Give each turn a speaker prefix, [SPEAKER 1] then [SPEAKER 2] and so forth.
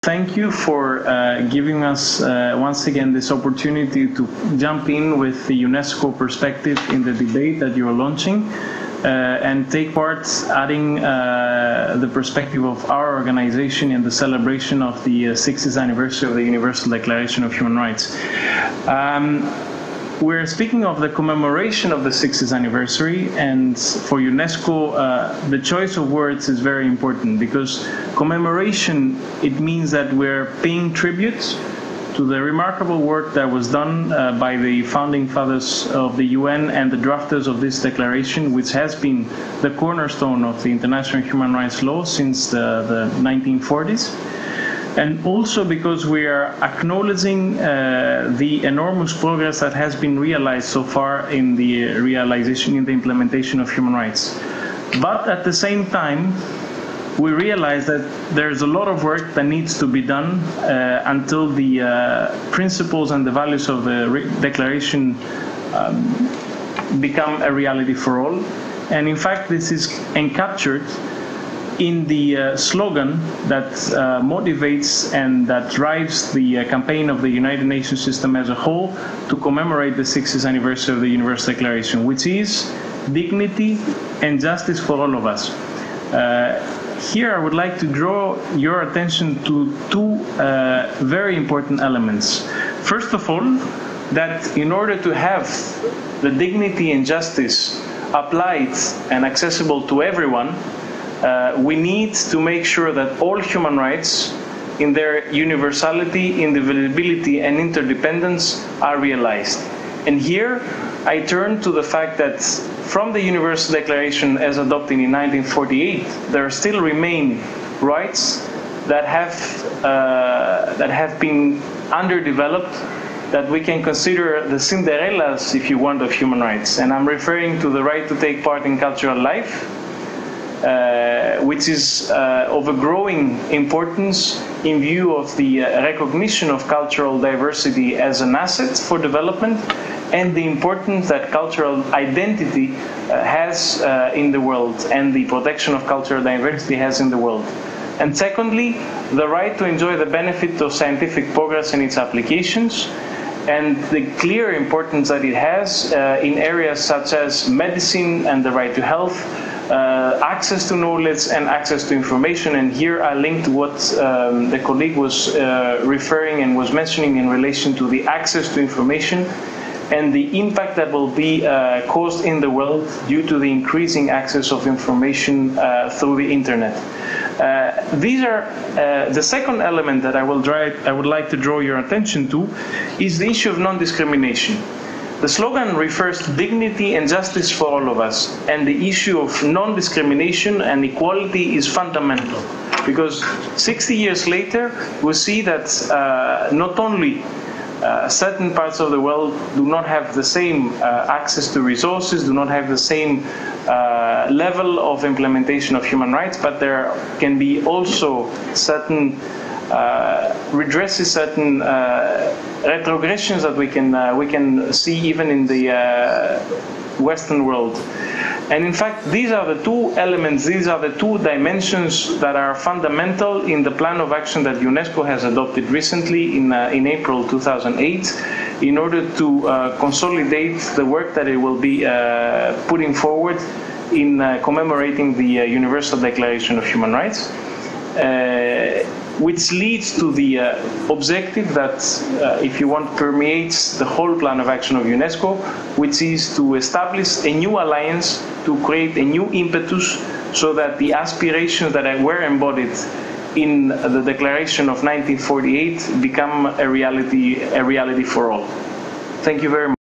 [SPEAKER 1] Thank you for giving us once again this opportunity to jump in with the UNESCO perspective in the debate that you're launching and take part adding the perspective of our organization in the celebration of the 60th anniversary of the Universal Declaration of Human Rights. We're speaking of the commemoration of the 60th anniversary, and for UNESCO, the choice of words is very important because commemoration, it means that we're paying tribute to the remarkable work that was done by the founding fathers of the UN and the drafters of this declaration, which has been the cornerstone of the international human rights law since the 1940s. And also because we are acknowledging the enormous progress that has been realized so far in the implementation of human rights. But at the same time, we realize that there's a lot of work that needs to be done until the principles and the values of the declaration become a reality for all. And in fact, this is encaptured in the slogan that motivates and that drives the campaign of the United Nations system as a whole to commemorate the 60th anniversary of the Universal Declaration, which is dignity and justice for all of us. Here I would like to draw your attention to two very important elements. First of all, that in order to have the dignity and justice applied and accessible to everyone, we need to make sure that all human rights in their universality, indivisibility and interdependence are realized. And here I turn to the fact that from the Universal Declaration as adopted in 1948, there still remain rights that have been underdeveloped, that we can consider the Cinderellas, if you want, of human rights. And I'm referring to the right to take part in cultural life, which is of a growing importance in view of the recognition of cultural diversity as an asset for development and the importance that cultural identity has in the world and the protection of cultural diversity has in the world. And secondly, the right to enjoy the benefit of scientific progress and its applications, and the clear importance that it has in areas such as medicine and the right to health, access to knowledge and access to information. And here I link to what the colleague was referring and was mentioning in relation to the access to information and the impact that will be caused in the world due to the increasing access of information through the internet. These are the second element that I would like to draw your attention to is the issue of non-discrimination. The slogan refers to dignity and justice for all of us, and the issue of non-discrimination and equality is fundamental, because 60 years later we see that not only certain parts of the world do not have the same access to resources, do not have the same level of implementation of human rights, but there can be also certain redresses, certain retrogressions that we can see even in the Western world. And in fact, these are the two elements, these are the two dimensions that are fundamental in the plan of action that UNESCO has adopted recently in April 2008 in order to consolidate the work that it will be putting forward in commemorating the Universal Declaration of Human Rights. Which leads to the objective that, if you want, permeates the whole plan of action of UNESCO, which is to establish a new alliance, to create a new impetus, so that the aspirations that were embodied in the Declaration of 1948 become a reality for all. Thank you very much.